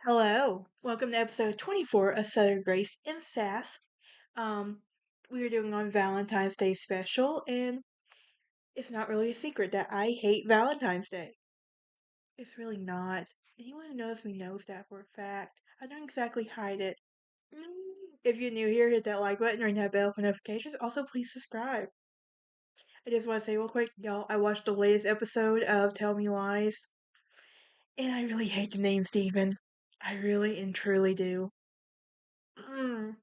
Hello, welcome to episode 24 of Southern Grace and Sass. Um, we are doing on Valentine's Day special, and it's not really a secret that I hate Valentine's Day. It's really not. Anyone who knows me knows that for a fact. I don't exactly hide it. If you're new here, hit that like button, ring that bell for notifications. Also, please subscribe. I just want to say real quick, y'all, I watched the latest episode of Tell Me Lies, and I really hate the name Steven. I really and truly do. Mm.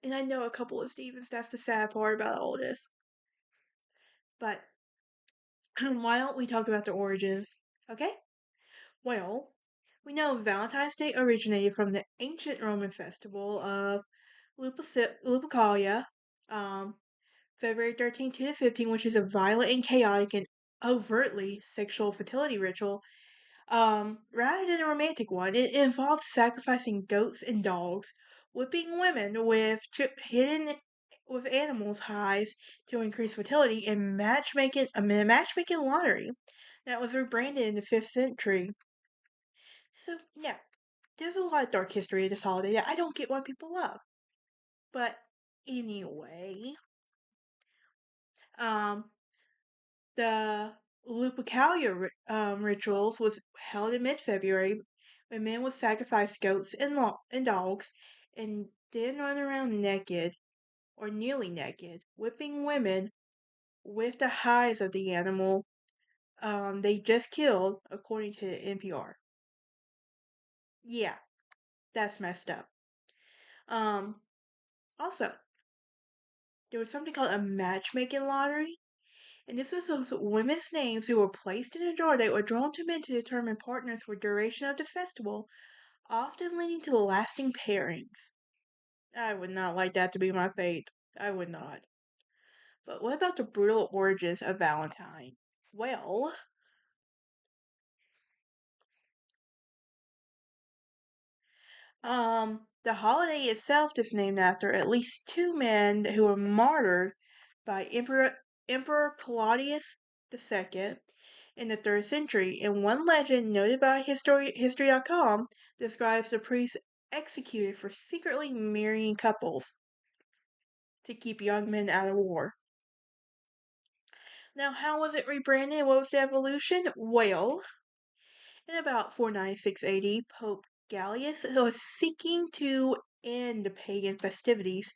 And I know a couple of Stevens. That's the sad part about all this. But why don't we talk about the origins? Okay? Well, we know Valentine's Day originated from the ancient Roman festival of Lupercalia, um, February 13th to the 15th, which is a violent and chaotic and overtly sexual fertility ritual. Rather than a romantic one, it involved sacrificing goats and dogs, whipping women with hidden with animals' hides to increase fertility, and matchmaking lottery that was rebranded in the 5th century. So yeah, there's a lot of dark history of this holiday that I don't get why people love. But anyway, um, the Lupercalia rituals was held in mid-February when men would sacrifice goats and dogs and then run around naked or nearly naked, whipping women with the hides of the animal they just killed, according to NPR. Yeah, that's messed up. Um, Also, there was something called a matchmaking lottery, and this was those women's names who were placed in a jar that were drawn to men to determine partners for duration of the festival, often leading to lasting pairings. I would not like that to be my fate. I would not. But what about the brutal origins of Valentine? Well, the holiday itself is named after at least two men who were martyred by Emperor Claudius II in the 3rd century, and one legend noted by History.com describes the priests executed for secretly marrying couples to keep young men out of war. Now, how was it rebranded? What was the evolution? Well, in about 496 AD, Pope Gallius was seeking to end the pagan festivities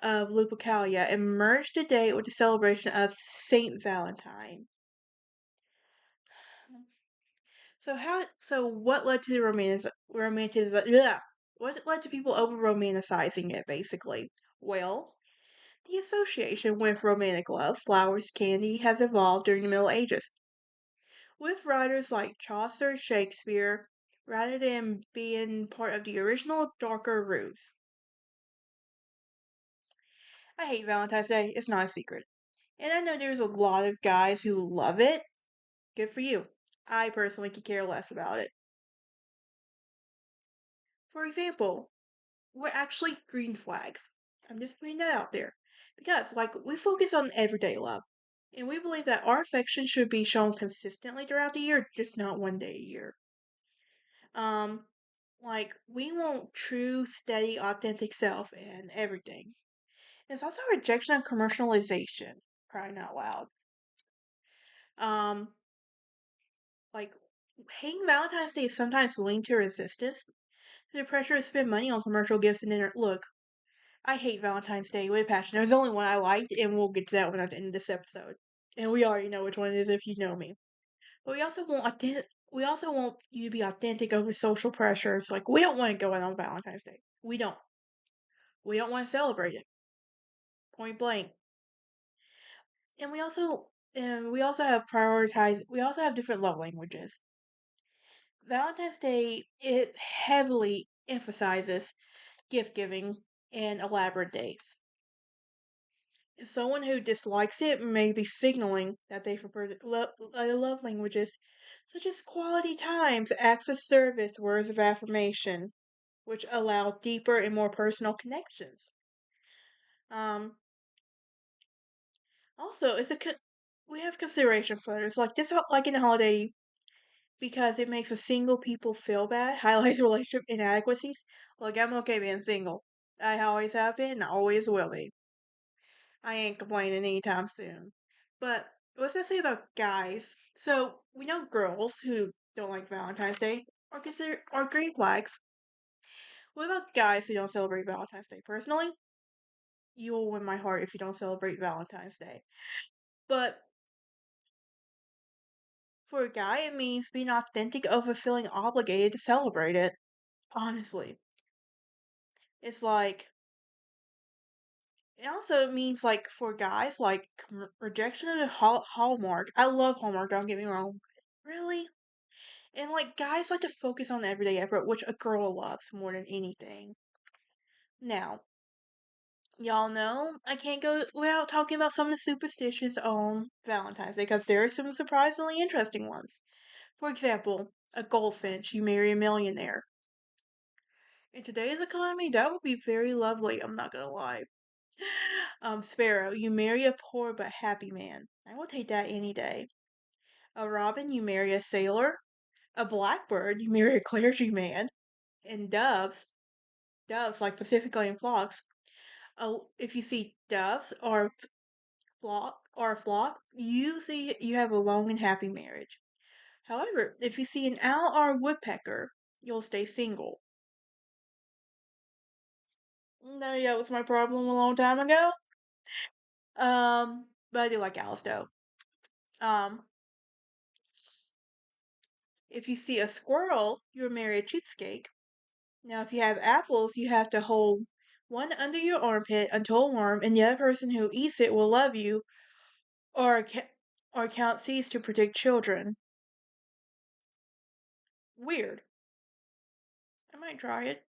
of Lupercalia and merged the date with the celebration of Saint Valentine. What led to the what led to people over romanticizing it basically? Well, the association with romantic love, flowers, candy has evolved during the Middle Ages, with writers like Chaucer, Shakespeare, rather than being part of the original darker roots. I hate Valentine's Day, it's not a secret. And I know there's a lot of guys who love it. Good for you. I personally could care less about it. For example, we're actually green flags. I'm just putting that out there. Because, we focus on everyday love. And we believe that our affection should be shown consistently throughout the year, just not one day a year. Um, we want true, steady, authentic self and everything. It's also a rejection of commercialization, crying out loud. Um, like, hating Valentine's Day is sometimes linked to resistance, the pressure to spend money on commercial gifts and dinner. Look, I hate Valentine's Day with passion. There's only one I liked, and we'll get to that one at the end of this episode. And we already know which one it is if you know me. But we also want you to be authentic over social pressures. Like we don't want to go out on Valentine's Day. We don't. We don't want to celebrate it. Point blank. And we also have different love languages. Valentine's Day it heavily emphasizes gift giving and elaborate dates. Someone who dislikes it may be signaling that they prefer love languages such as quality times, acts of service, words of affirmation, which allow deeper and more personal connections. Um, Also, we have consideration for others like in the holiday. because it makes a single people feel bad, highlights relationship inadequacies. Look, I'm okay being single. I always have been, and I always will be. I ain't complaining anytime soon. But what's that say about guys? So we know girls who don't like Valentine's Day are green flags. What about guys who don't celebrate Valentine's Day? Personally, you will win my heart if you don't celebrate Valentine's Day. But for a guy, it means being authentic over feeling obligated to celebrate it. Honestly, it's like it also means like for guys, like rejection of the Hallmark. I love Hallmark. Don't get me wrong. Really, and like guys like to focus on the everyday effort, which a girl loves more than anything. Now, y'all know I can't go without talking about some of the superstitions on Valentine's Day because there are some surprisingly interesting ones. For example, a goldfinch, you marry a millionaire. In today's economy, that would be very lovely, I'm not gonna lie. Sparrow, you marry a poor but happy man. I will take that any day. A robin, you marry a sailor. A blackbird, you marry a clergyman. And doves like Pacific Lane flocks. If you see doves or a flock, you see you have a long and happy marriage. However, if you see an owl or a woodpecker, you'll stay single. No, yeah, that was my problem a long time ago. But I do like owls though. Um, if you see a squirrel, you'll marry a cheapskate. Now, if you have apples, you have to hold one under your armpit until warm, and the other person who eats it will love you, or count seeds to protect children. Weird. I might try it.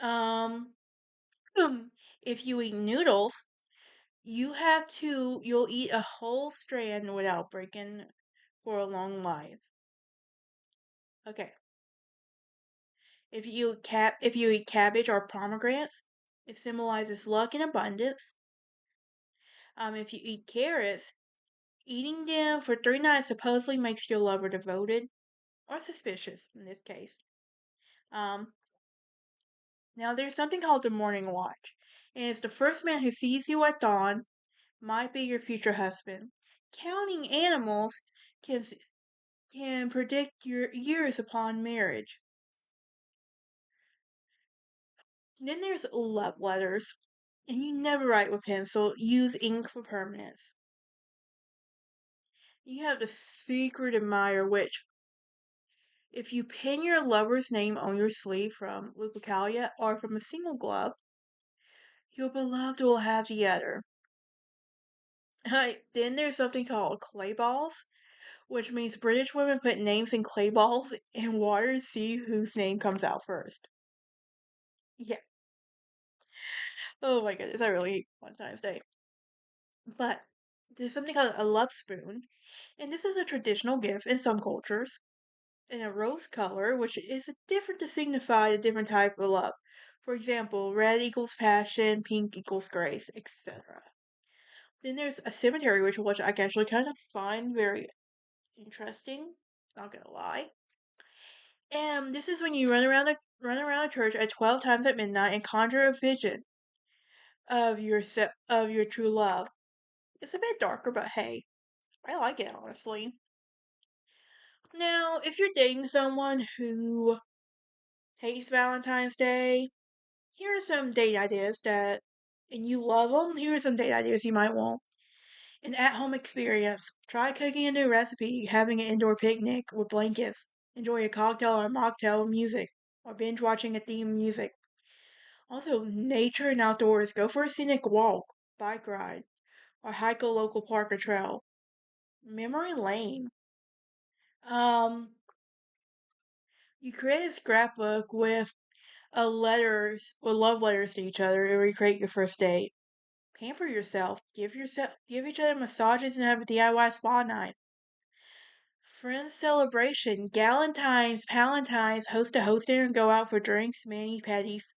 Um, if you eat noodles, you'll eat a whole strand without breaking for a long life. Okay. If you eat cabbage or pomegranates, it symbolizes luck and abundance. If you eat carrots, eating them for 3 nights supposedly makes your lover devoted or suspicious in this case. Um, Now there's something called the morning watch, and it's the first man who sees you at dawn might be your future husband. Counting animals can can predict your years upon marriage. Then there's love letters, and you never write with pencil. Use ink for permanence. You have the secret admirer, which if you pin your lover's name on your sleeve from Lupercalia or from a single glove, your beloved will have the other. Then there's something called clay balls, which means British women put names in clay balls in water to see whose name comes out first. Yeah. Oh my goodness, I really hate Valentine's Day. But there's something called a love spoon, and this is a traditional gift in some cultures in a rose color, which is different to signify a different type of love. For example, red equals passion, pink equals grace, etc. Then there's a cemetery ritual, which I actually kind of find very interesting. Not gonna lie. And this is when you run around a church at 12 times at midnight and conjure a vision of of your true love. It's a bit darker, but hey, I like it honestly. Now, if you're dating someone who hates Valentine's Day, here are some date ideas and you love them. Here are some date ideas you might want. An at-home experience. Try cooking a new recipe, having an indoor picnic with blankets. Enjoy a cocktail or a mocktail with music, or binge watching a theme music. Also, nature and outdoors. Go for a scenic walk, bike ride, or hike a local park or trail. Memory lane. Um, you create a scrapbook with love letters to each other and recreate your first date. Pamper yourself. Give each other massages and have a DIY spa night. Friends celebration. Galentine's, Palentine's, host a host dinner and go out for drinks, mani patties.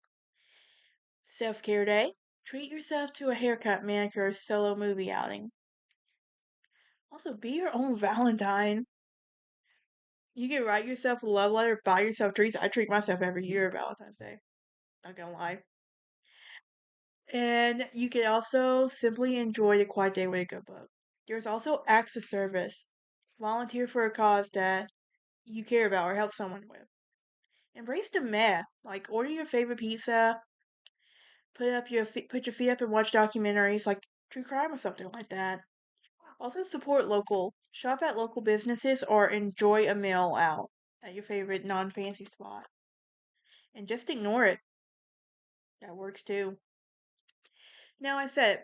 Self care day. Treat yourself to a haircut, manicure, solo movie outing. Also, be your own Valentine. You can write yourself a love letter, buy yourself treats. I treat myself every year Valentine's Day. Not gonna lie. And you can also simply enjoy the quiet day with a good book. There's also acts of service. Volunteer for a cause that you care about or help someone with. Embrace the meh. Like order your favorite pizza, put your feet up and watch documentaries like true crime or something like that. Also support local. Shop at local businesses or enjoy a meal out at your favorite non-fancy spot. And just ignore it. That works too. Now I said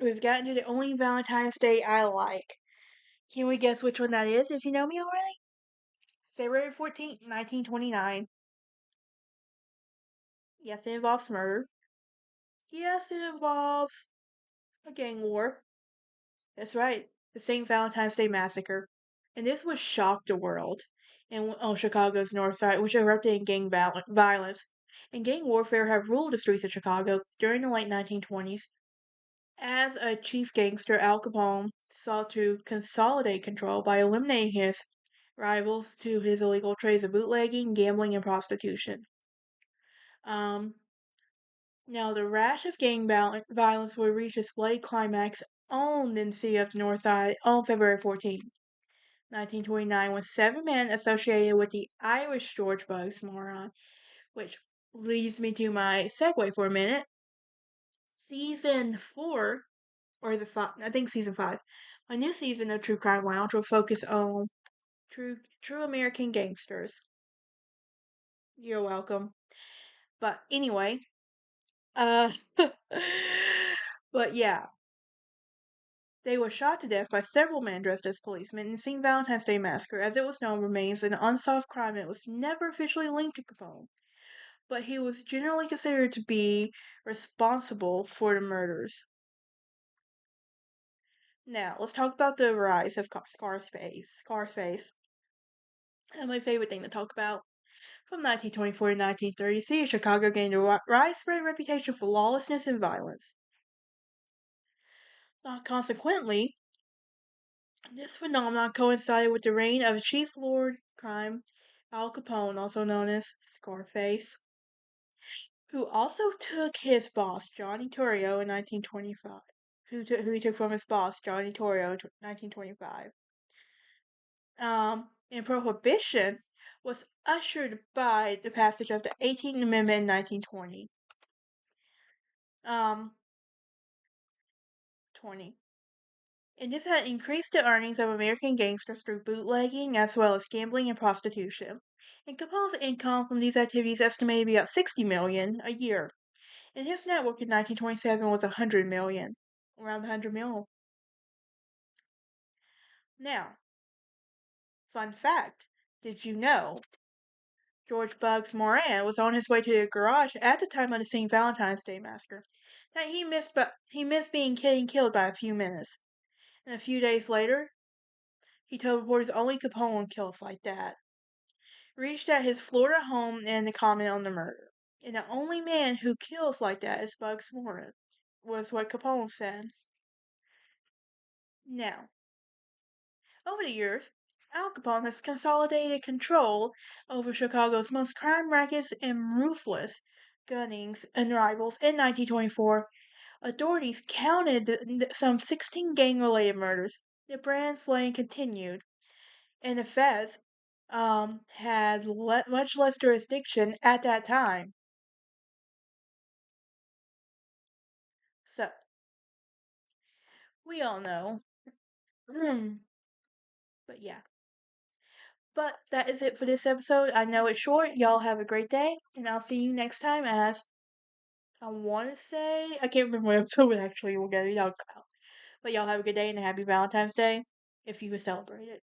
we've gotten to the only Valentine's Day I like. Can we guess which one that is if you know me already? February 14th, 1929. Yes, it involves murder. Yes, it involves a gang war. That's right, the St. Valentine's Day Massacre. And this was shocked the world in on Chicago's north side, which erupted in violence. And gang warfare had ruled the streets of Chicago during the late 1920s. As a chief gangster, Al Capone sought to consolidate control by eliminating his rivals to his illegal trades of bootlegging, gambling, and prostitution. Um, Now, the rash of violence would reach its bloody climax on the city of the North Side on February 14th, 1929, when seven men associated with the Irish George Bugs moron, which leads me to my segue for a minute. Season 4, or is it 5? I think season 5. A new season of True Crime Lounge will focus on true American gangsters. You're welcome. But anyway, uh, but yeah, they were shot to death by several men dressed as policemen, and St. Valentine's Day Massacre, as it was known, remains an unsolved crime that was never officially linked to Capone, but he was generally considered to be responsible for the murders. Now, let's talk about the rise of Scarface. Scarface, my favorite thing to talk about. From 1924 to 1930, city of Chicago gained a widespread reputation for lawlessness and violence. Consequently, this phenomenon coincided with the reign of Chief Lord Crime Al Capone, also known as Scarface, who also took his boss, Johnny Torrio, in 1925. Who he took from his boss, Johnny Torrio, in 1925. And Prohibition was ushered by the passage of the 18th Amendment in 1920. Um, 20. And this had increased the earnings of American gangsters through bootlegging as well as gambling and prostitution. And Capone's income from these activities estimated to be about 60 million a year. And his net worth in 1927 was 100 million, around 100 mil. Now, fun fact, did you know George Bugs Moran was on his way to the garage at the time of the St. Valentine's Day Massacre? That he missed being killed by a few minutes. And a few days later, he told reporters only Capone kills like that. Reached at his Florida home and to comment on the murder. And the only man who kills like that is Bugs Moran, was what Capone said. Now, over the years, Al Capone has consolidated control over Chicago's most crime rackets and ruthless gunnings and rivals. In 1924, authorities counted some 16 gang-related murders. The brand slaying continued, and the feds had much less jurisdiction at that time. So, we all know. But yeah. But that is it for this episode. I know it's short. Y'all have a great day, and I'll see you next time as I want to say, I can't remember what episode actually we're going to be talking about. But y'all have a good day and a happy Valentine's Day if you can celebrate it.